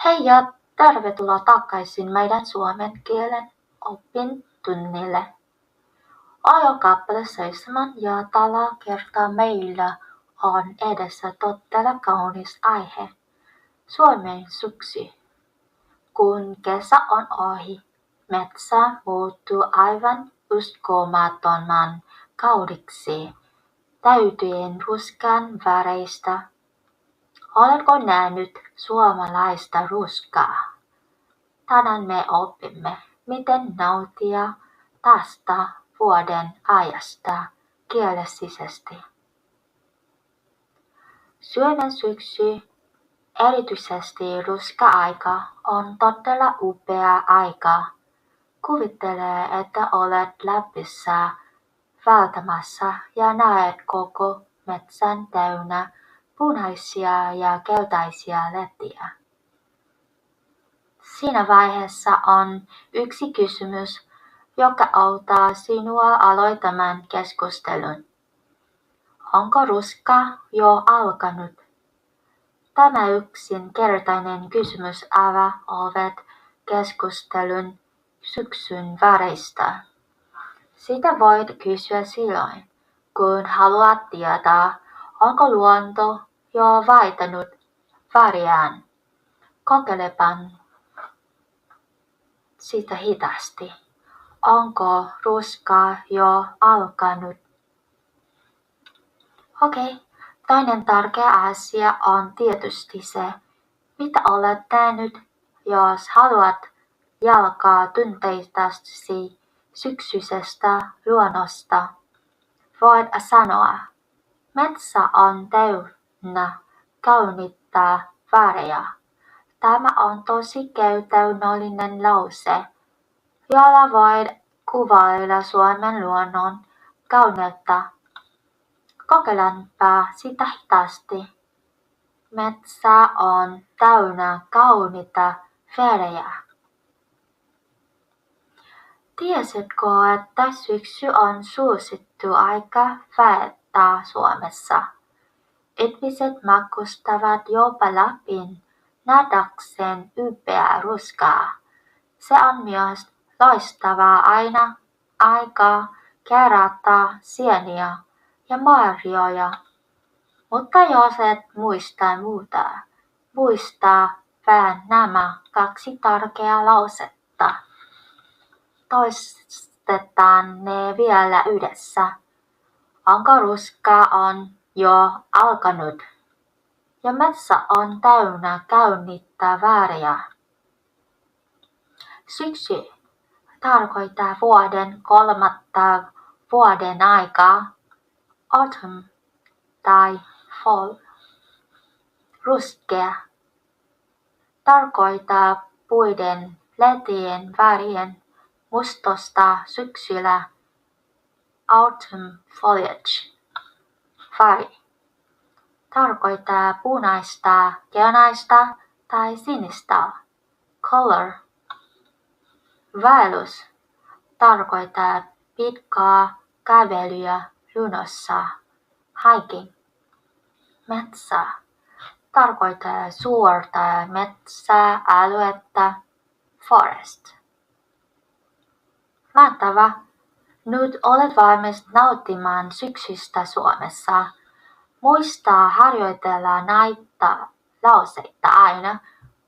Hei ja tervetuloa takaisin meidän suomen kielen opintunnille. Ajokappale 7 ja tällä kertaa meillä on edessä todella kaunis aihe. Suomen syksy. Kun kesä on ohi, metsä muuttuu aivan uskomattoman kaudiksi, täytyen ruskan väreistä. Oletko nähnyt suomalaista ruskaa? Tänään me opimme, miten nauttia tästä vuoden ajasta kielellisesti. Suomen syksy, erityisesti ruska-aika, on todella upea aika. Kuvittele, että olet Lapissa vaeltamassa ja näet koko metsän täynnä punaisia ja keltaisia lehtiä. Siinä vaiheessa on yksi kysymys, joka auttaa sinua aloittamaan keskustelun. Onko ruska jo alkanut? Tämä yksinkertainen kysymys avaa ovet keskustelun syksyn väreistä. Sitä voit kysyä silloin, kun haluat tietää, onko luonto jo vaihtanut väriään. Kokeilepa sitä hitaasti. Onko ruska jo alkanut? Okei. Toinen tärkeä asia on tietysti se, mitä olet tehnyt, jos haluat jalkaa tunteistasi syksyisestä luonnosta. Voit sanoa, metsä on täynnä kauniita värejä. Tämä on tosi käytännöllinen lause, jolla voit kuvailla Suomen luonnon kauneutta. Kokeillaanpa sitä hitaasti. Metsä on täynnä kauniita värejä. Tiesitkö, että syksy on suosittu aika viettää Suomessa? Ihmiset matkustavat jopa Lappiin nähdäkseen upeaa ruskaa. Se on myös loistavaa aikaa kerätä sieniä ja marjoja. Mutta jos et muista muuta, muista vain nämä 2 tärkeää lausetta. Toistetaan ne vielä yhdessä. Onko ruska on jo alkanut? Ja metsä on täynnä kauniita värejä. Syksy tarkoittaa vuoden 3. vuoden aikaa, autumn tai fall. Ruskea tarkoittaa puiden lehtien värien mustosta syksyllä, autumn foliage. Väri tarkoittaa punaista, keltaista tai sinistä, color. Vaellus tarkoittaa pitkää kävelyä luonnossa, hiking. Metsä tarkoittaa suurta metsäaluetta, forest. Mahtavaa! Nyt olet valmis nauttimaan syksystä Suomessa. Muista harjoitella näitä lauseita aina,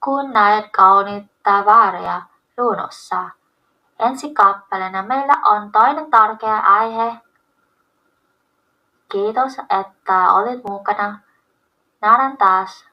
kun näet kauniita värejä luonnossa. Ensi kappaleena meillä on toinen tärkeä aihe. Kiitos, että olit mukana. Nähdään taas.